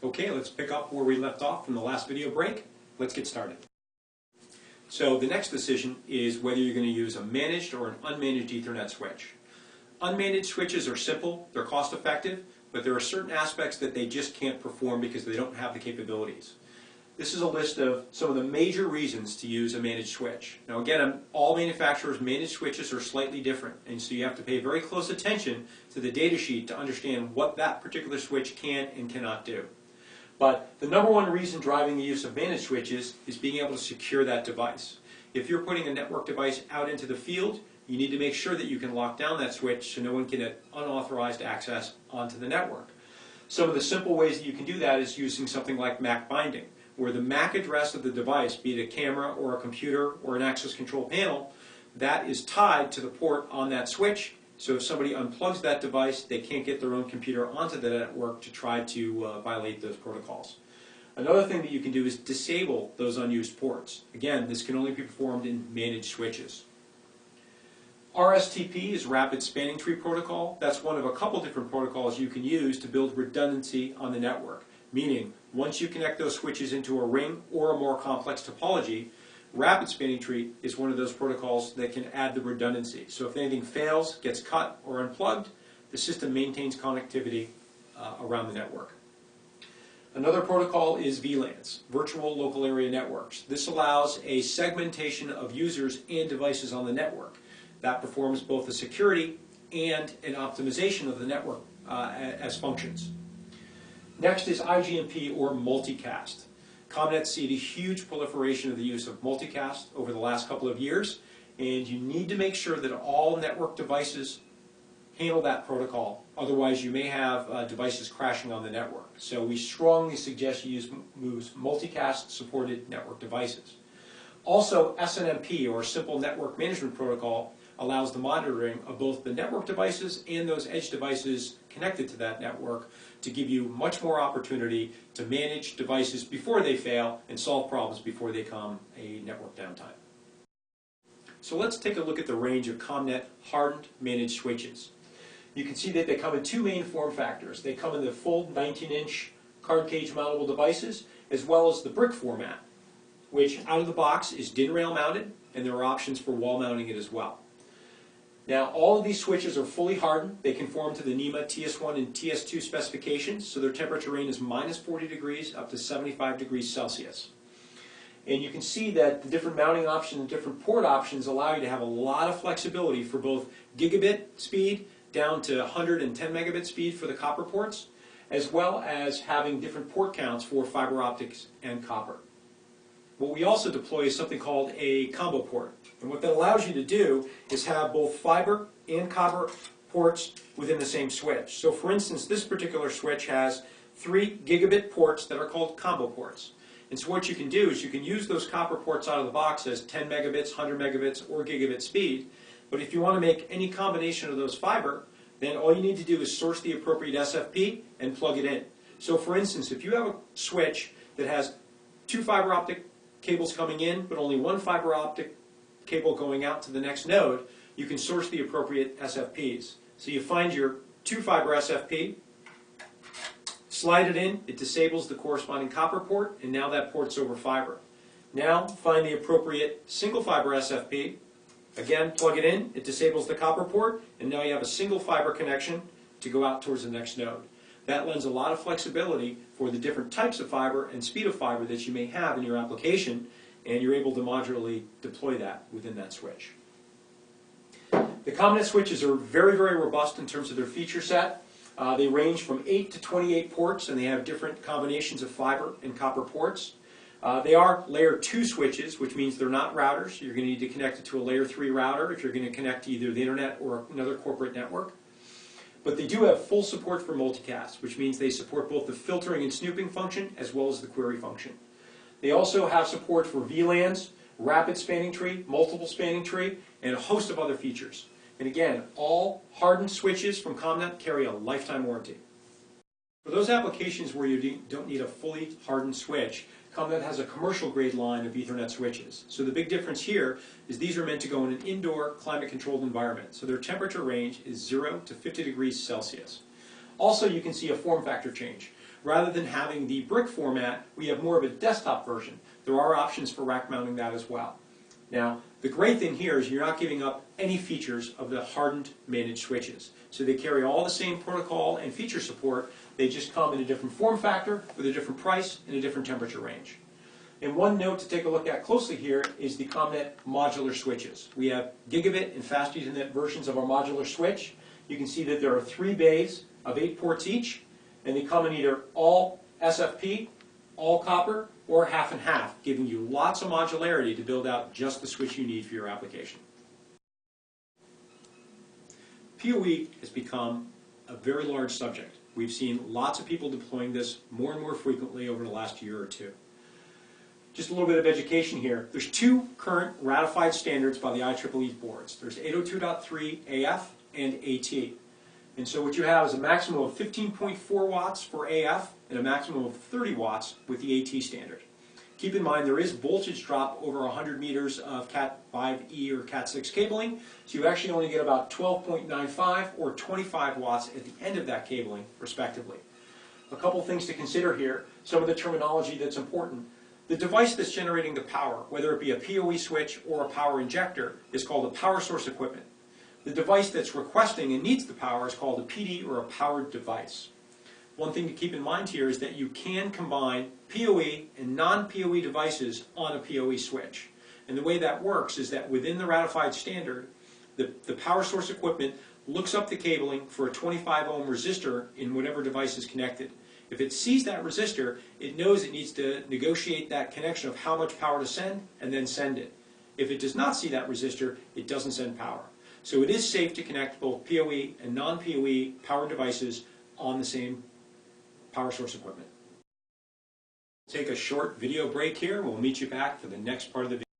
Okay, let's pick up where we left off from the last video break. Let's get started. So the next decision is whether you're going to use a managed or an unmanaged Ethernet switch. Unmanaged switches are simple, they're cost effective, but there are certain aspects that they just can't perform because they don't have the capabilities. This is a list of some of the major reasons to use a managed switch. Now again, all manufacturers' managed switches are slightly different, and so you have to pay very close attention to the data sheet to understand what that particular switch can and cannot do. But the number one reason driving the use of managed switches is being able to secure that device. If you're putting a network device out into the field, you need to make sure that you can lock down that switch so no one can get unauthorized access onto the network. Some of the simple ways that you can do that is using something like MAC binding, where the MAC address of the device, be it a camera or a computer or an access control panel, that is tied to the port on that switch. So if somebody unplugs that device, they can't get their own computer onto the network to try to violate those protocols. Another thing that you can do is disable those unused ports. Again, this can only be performed in managed switches. RSTP is Rapid Spanning Tree Protocol. That's one of a couple different protocols you can use to build redundancy on the network. Meaning, once you connect those switches into a ring or a more complex topology, Rapid Spanning Tree is one of those protocols that can add the redundancy. So if anything fails, gets cut, or unplugged, the system maintains connectivity around the network. Another protocol is VLANs, Virtual Local Area Networks. This allows a segmentation of users and devices on the network. That performs both the security and an optimization of the network as functions. Next is Igmp or multicast. ComNet's seen a huge proliferation of the use of multicast over the last couple of years, and you need to make sure that all network devices handle that protocol. Otherwise, you may have devices crashing on the network. So we strongly suggest you use multicast-supported network devices. Also, SNMP, or Simple Network Management Protocol, allows the monitoring of both the network devices and those edge devices connected to that network to give you much more opportunity to manage devices before they fail and solve problems before they come a network downtime. So let's take a look at the range of ComNet hardened managed switches. You can see that they come in two main form factors. They come in the full 19-inch card cage mountable devices, as well as the brick format, which out of the box is DIN rail mounted, and there are options for wall mounting it as well. Now, all of these switches are fully hardened. They conform to the NEMA TS1 and TS2 specifications, so their temperature range is -40 degrees up to 75 degrees Celsius. And you can see that the different mounting options and different port options allow you to have a lot of flexibility for both gigabit speed down to 110 megabit speed for the copper ports, as well as having different port counts for fiber optics and copper. What we also deploy is something called a combo port. And what that allows you to do is have both fiber and copper ports within the same switch. So for instance, this particular switch has 3 gigabit ports that are called combo ports. And so what you can do is you can use those copper ports out of the box as 10 megabits, 100 megabits, or gigabit speed. But if you want to make any combination of those fiber, then all you need to do is source the appropriate SFP and plug it in. So for instance, if you have a switch that has 2 fiber optic cables coming in, but only 1 fiber optic cable going out to the next node, you can source the appropriate SFPs. So you find your 2 fiber SFP, slide it in, it disables the corresponding copper port, and now that port's over fiber. Now find the appropriate single fiber SFP, again plug it in, it disables the copper port, and now you have a single fiber connection to go out towards the next node. That lends a lot of flexibility for the different types of fiber and speed of fiber that you may have in your application, and you're able to modularly deploy that within that switch. The ComNet switches are very, very robust in terms of their feature set. They range from 8 to 28 ports, and they have different combinations of fiber and copper ports. They are layer 2 switches, which means they're not routers. You're going to need to connect it to a layer 3 router if you're going to connect to either the internet or another corporate network. But they do have full support for multicast, which means they support both the filtering and snooping function as well as the query function. They also have support for VLANs, rapid spanning tree, multiple spanning tree, and a host of other features. And again, all hardened switches from ComNet carry a lifetime warranty. For those applications where you don't need a fully hardened switch, ComNet has a commercial grade line of Ethernet switches. So the big difference here is these are meant to go in an indoor climate controlled environment. So their temperature range is 0 to 50 degrees Celsius. Also, you can see a form factor change. rather than having the brick format, we have more of a desktop version. There are options for rack mounting that as well. Now, the great thing here is you're not giving up any features of the hardened managed switches. So they carry all the same protocol and feature support, they just come in a different form factor, with a different price, and a different temperature range. And one note to take a look at closely here is the ComNet modular switches. We have gigabit and fast Ethernet versions of our modular switch. You can see that there are 3 bays of 8 ports each, and they come in either all SFP, all copper, or half and half, giving you lots of modularity to build out just the switch you need for your application. PoE has become a very large subject. We've seen lots of people deploying this more and more frequently over the last year or two. Just a little bit of education here. There's 2 current ratified standards by the IEEE boards. There's 802.3 AF and AT. And so what you have is a maximum of 15.4 watts for AF and a maximum of 30 watts with the AT standard. Keep in mind there is voltage drop over 100 meters of Cat 5e or Cat 6 cabling, so you actually only get about 12.95 or 25 watts at the end of that cabling, respectively. A couple things to consider here, some of the terminology that's important. The device that's generating the power, whether it be a PoE switch or a power injector, is called a power source equipment. The device that's requesting and needs the power is called a PD or a powered device. One thing to keep in mind here is that you can combine PoE and non-PoE devices on a PoE switch. And the way that works is that within the ratified standard, the power source equipment looks up the cabling for a 25 ohm resistor in whatever device is connected. If it sees that resistor, it knows it needs to negotiate that connection of how much power to send and then send it. If it does not see that resistor, it doesn't send power. So it is safe to connect both PoE and non-PoE power devices on the same power source equipment. Take a short video break here. We'll meet you back for the next part of the video.